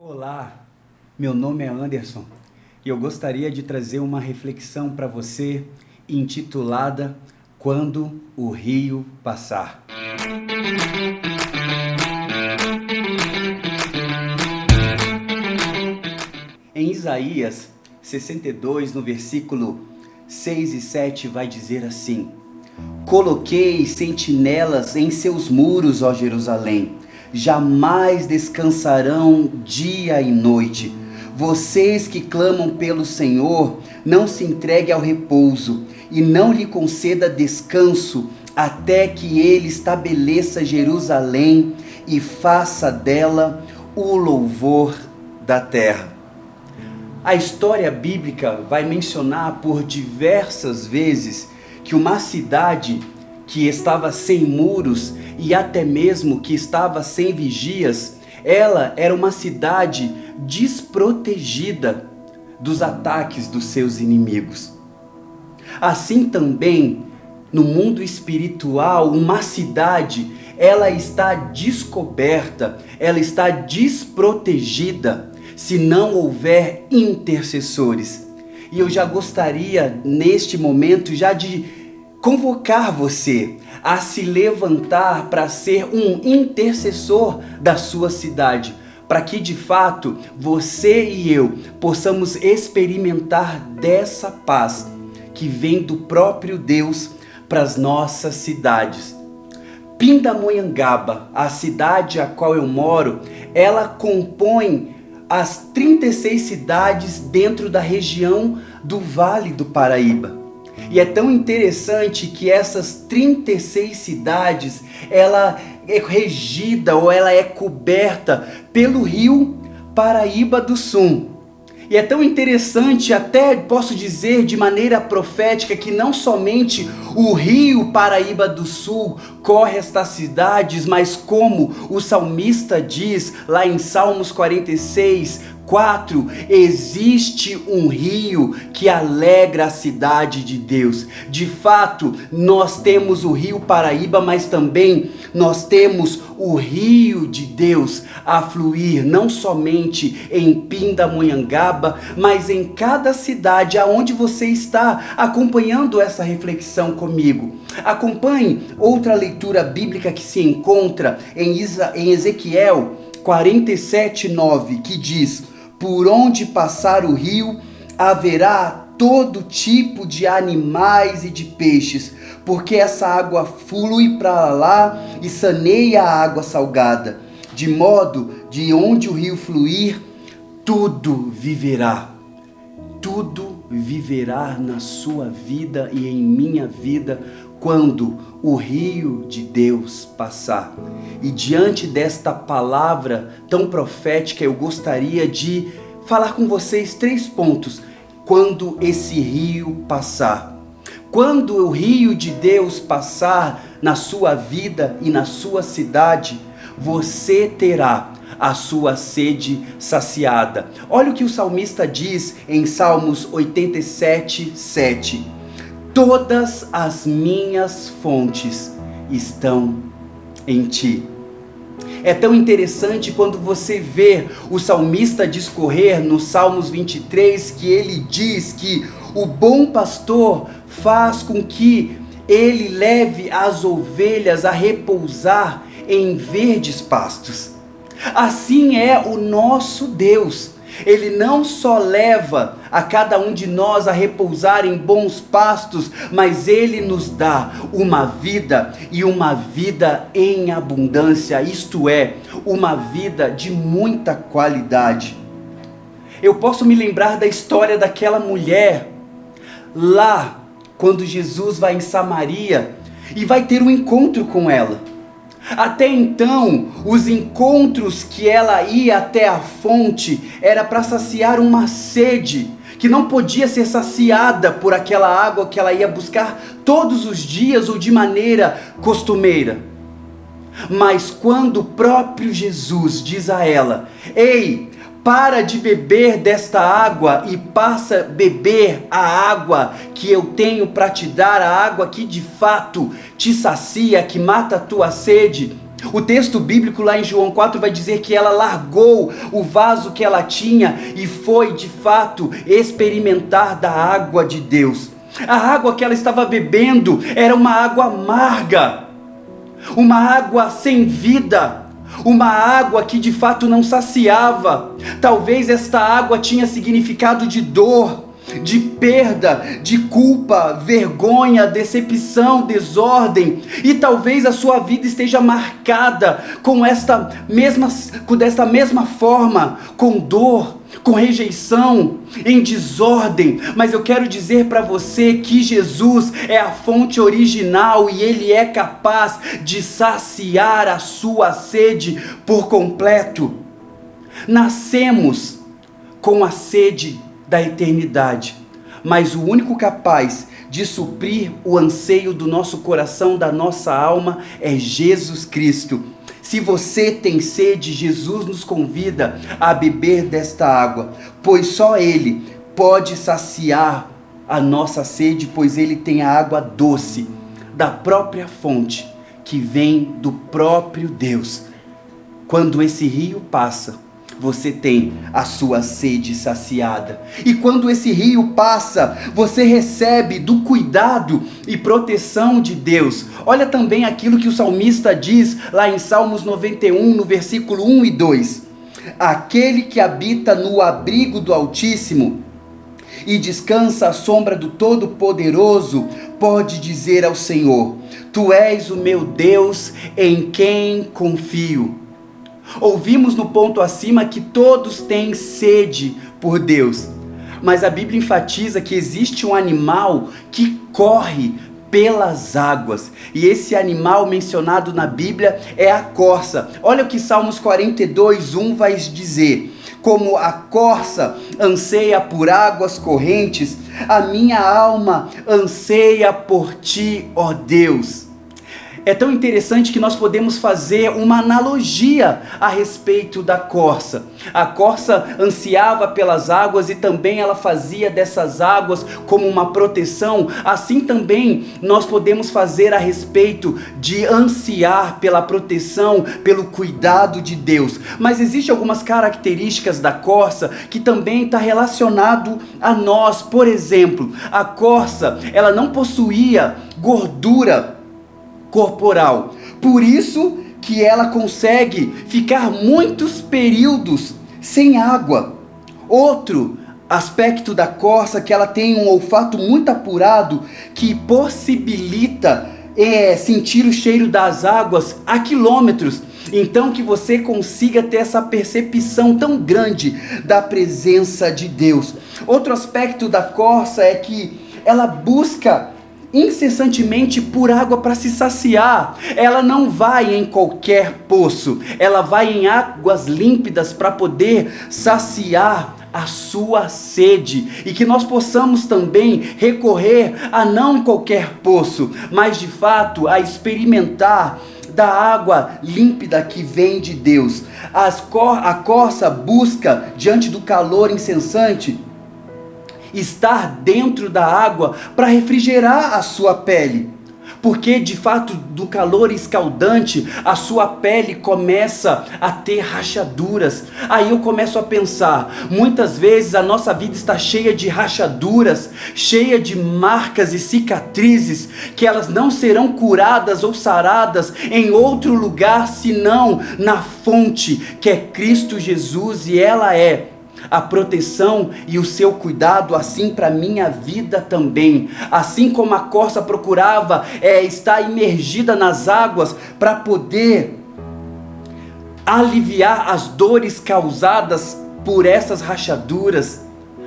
Olá, meu nome é Anderson e eu gostaria de trazer uma reflexão para você intitulada Quando o Rio Passar. Em Isaías 62, no versículo 6 e 7, vai dizer assim: Coloquei sentinelas em seus muros, ó Jerusalém, jamais descansarão dia e noite. Vocês que clamam pelo Senhor, não se entregue ao repouso e não lhe conceda descanso, até que ele estabeleça Jerusalém e faça dela o louvor da terra. A história bíblica vai mencionar por diversas vezes que uma cidade que estava sem muros e até mesmo que estava sem vigias, ela era uma cidade desprotegida dos ataques dos seus inimigos. Assim também, no mundo espiritual, uma cidade, ela está descoberta, ela está desprotegida se não houver intercessores. E eu já gostaria, neste momento, já de convocar você a se levantar para ser um intercessor da sua cidade, para que de fato você e eu possamos experimentar dessa paz que vem do próprio Deus para as nossas cidades. Pindamonhangaba, a cidade a qual eu moro, ela compõe as 36 cidades dentro da região do Vale do Paraíba. E é tão interessante que essas 36 cidades, ela é regida ou ela é coberta pelo rio Paraíba do Sul. E é tão interessante, até posso dizer de maneira profética, que não somente o rio Paraíba do Sul corre estas cidades, mas como o salmista diz lá em Salmos 46, 4, existe um rio que alegra a cidade de Deus. De fato, nós temos o rio Paraíba, mas também nós temos o rio de Deus a fluir, não somente em Pindamonhangaba, mas em cada cidade aonde você está acompanhando essa reflexão comigo. Acompanhe outra leitura bíblica que se encontra em Ezequiel 47:9, que diz: por onde passar o rio, haverá todo tipo de animais e de peixes, porque essa água flui para lá e saneia a água salgada, de modo de onde o rio fluir, tudo viverá. Tudo viverá na sua vida e em minha vida quando o rio de Deus passar. E diante desta palavra tão profética, eu gostaria de falar com vocês 3 pontos. Quando esse rio passar. Quando o rio de Deus passar na sua vida e na sua cidade, você terá a sua sede saciada. Olha o que o salmista diz em Salmos 87:7. Todas as minhas fontes estão em ti. É tão interessante quando você vê o salmista discorrer no Salmos 23, que ele diz que o bom pastor faz com que ele leve as ovelhas a repousar em verdes pastos. Assim é o nosso Deus. Ele não só leva a cada um de nós a repousar em bons pastos, mas Ele nos dá uma vida e uma vida em abundância, isto é, uma vida de muita qualidade. Eu posso me lembrar da história daquela mulher, lá quando Jesus vai em Samaria e vai ter um encontro com ela. Até então, os encontros que ela ia até a fonte era para saciar uma sede que não podia ser saciada por aquela água que ela ia buscar todos os dias ou de maneira costumeira. Mas quando o próprio Jesus diz a ela: ei, para de beber desta água e passa a beber a água que eu tenho para te dar, a água que de fato te sacia, que mata a tua sede. O texto bíblico lá em João 4 vai dizer que ela largou o vaso que ela tinha e foi de fato experimentar da água de Deus. A água que ela estava bebendo era uma água amarga, uma água sem vida, uma água que de fato não saciava. Talvez esta água tinha significado de dor, de perda, de culpa, vergonha, decepção, desordem, e talvez a sua vida esteja marcada desta mesma forma, com dor, com rejeição, em desordem. Mas eu quero dizer para você que Jesus é a fonte original e Ele é capaz de saciar a sua sede por completo. Nascemos com a sede da eternidade, mas o único capaz de suprir o anseio do nosso coração, da nossa alma, é Jesus Cristo. Se você tem sede, Jesus nos convida a beber desta água, pois só Ele pode saciar a nossa sede, pois Ele tem a água doce da própria fonte, que vem do próprio Deus. Quando esse rio passa, você tem a sua sede saciada. E quando esse rio passa, você recebe do cuidado e proteção de Deus. Olha também aquilo que o salmista diz lá em Salmos 91, no versículo 1 e 2. Aquele que habita no abrigo do Altíssimo e descansa à sombra do Todo-Poderoso, pode dizer ao Senhor: Tu és o meu Deus em quem confio. Ouvimos no ponto acima que todos têm sede por Deus, mas a Bíblia enfatiza que existe um animal que corre pelas águas, e esse animal mencionado na Bíblia é a corça. Olha o que Salmos 42:1 vai dizer: como a corça anseia por águas correntes, a minha alma anseia por ti, ó Deus. É tão interessante que nós podemos fazer uma analogia a respeito da corça. A corça ansiava pelas águas e também ela fazia dessas águas como uma proteção. Assim também nós podemos fazer a respeito de ansiar pela proteção, pelo cuidado de Deus. Mas existem algumas características da corça que também está relacionado a nós. Por exemplo, a corça, ela não possuía gordura corporal, por isso que ela consegue ficar muitos períodos sem água. Outro aspecto da corça, que ela tem um olfato muito apurado, que possibilita sentir o cheiro das águas a quilômetros, então que você consiga ter essa percepção tão grande da presença de Deus. Outro aspecto da corça é que ela busca incessantemente por água para se saciar. Ela não vai em qualquer poço, ela vai em águas límpidas para poder saciar a sua sede, e que nós possamos também recorrer a não qualquer poço, mas de fato a experimentar da água límpida que vem de Deus. A corça busca, diante do calor incessante, estar dentro da água para refrigerar a sua pele, porque de fato do calor escaldante a sua pele começa a ter rachaduras. Aí eu começo a pensar, muitas vezes a nossa vida está cheia de rachaduras, cheia de marcas e cicatrizes, que elas não serão curadas ou saradas em outro lugar senão na fonte, que é Cristo Jesus, e ela é a proteção e o seu cuidado, assim para a minha vida também. Assim como a corça procurava estar imergida nas águas para poder aliviar as dores causadas por essas rachaduras,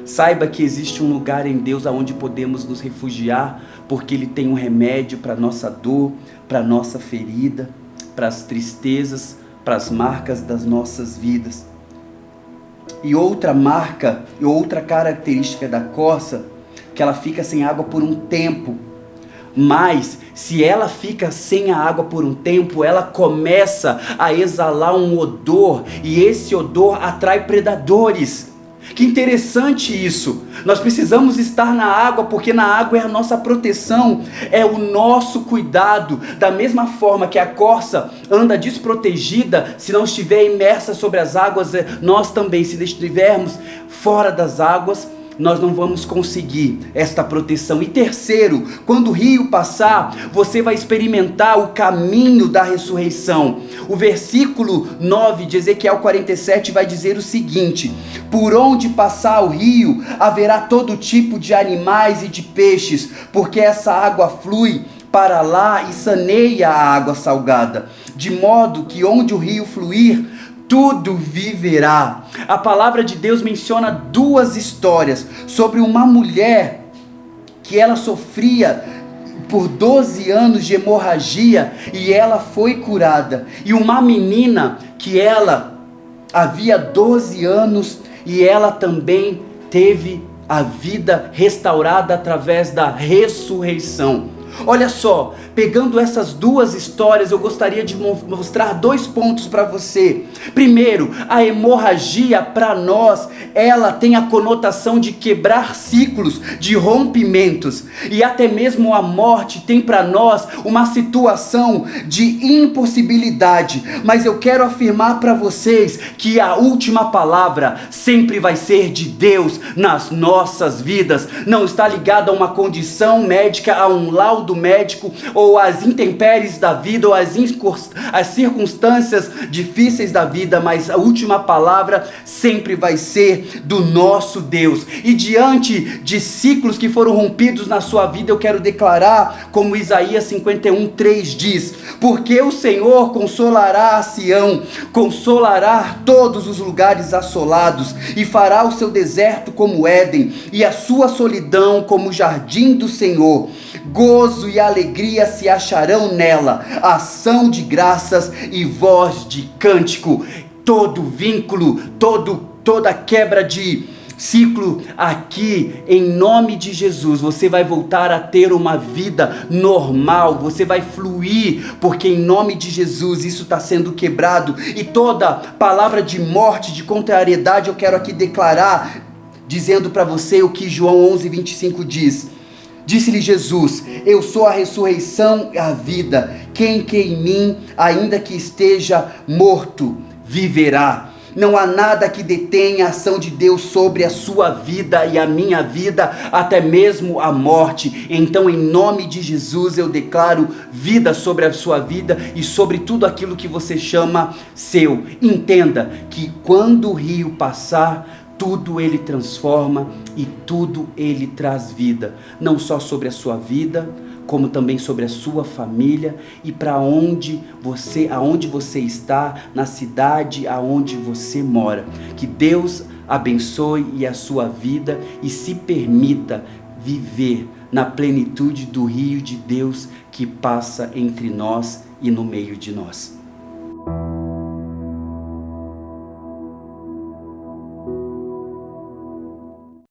saiba que existe um lugar em Deus aonde podemos nos refugiar, porque Ele tem um remédio para a nossa dor, para a nossa ferida, para as tristezas, para as marcas das nossas vidas. E outra marca e outra característica da corça, que ela fica sem água por um tempo. Mas se ela fica sem a água por um tempo, ela começa a exalar um odor, e esse odor atrai predadores. Que interessante isso. Nós precisamos estar na água, porque na água é a nossa proteção, é o nosso cuidado. Da mesma forma que a corça anda desprotegida se não estiver imersa sobre as águas, nós também, se estivermos fora das águas, nós não vamos conseguir esta proteção. E terceiro, quando o rio passar, você vai experimentar o caminho da ressurreição. O versículo 9 de Ezequiel 47 vai dizer o seguinte: por onde passar o rio, haverá todo tipo de animais e de peixes, porque essa água flui para lá e saneia a água salgada, de modo que onde o rio fluir, tudo viverá. A palavra de Deus menciona duas histórias sobre uma mulher que ela sofria por 12 anos de hemorragia e ela foi curada, e uma menina que ela havia 12 anos e ela também teve a vida restaurada através da ressurreição. Olha só, pegando essas duas histórias, eu gostaria de mostrar 2 pontos para você. Primeiro, a hemorragia para nós, ela tem a conotação de quebrar ciclos, de rompimentos, e até mesmo a morte tem para nós uma situação de impossibilidade. Mas eu quero afirmar para vocês que a última palavra sempre vai ser de Deus nas nossas vidas. Não está ligada a uma condição médica, a um laudo médico, ou às intempéries da vida, ou às circunstâncias difíceis da vida, mas a última palavra sempre vai ser do nosso Deus. E diante de ciclos que foram rompidos na sua vida, eu quero declarar, como Isaías 51:3 diz: porque o Senhor consolará a Sião, consolará todos os lugares assolados, e fará o seu deserto como Éden, e a sua solidão como o jardim do Senhor. Gozo e alegria se acharão nela, ação de graças e voz de cântico. Todo vínculo, toda quebra de ciclo aqui, em nome de Jesus, você vai voltar a ter uma vida normal, você vai fluir, porque em nome de Jesus isso está sendo quebrado, e toda palavra de morte, de contrariedade, eu quero aqui declarar, dizendo para você o que João 11:25 diz. Disse-lhe Jesus: eu sou a ressurreição e a vida, quem crê em mim, ainda que esteja morto, viverá. Não há nada que detenha a ação de Deus sobre a sua vida e a minha vida, até mesmo a morte. Então, em nome de Jesus, eu declaro vida sobre a sua vida e sobre tudo aquilo que você chama seu. Entenda que quando o rio passar, tudo ele transforma e tudo ele traz vida, não só sobre a sua vida, como também sobre a sua família e para aonde você está, na cidade aonde você mora. Que Deus abençoe a sua vida e se permita viver na plenitude do rio de Deus que passa entre nós e no meio de nós.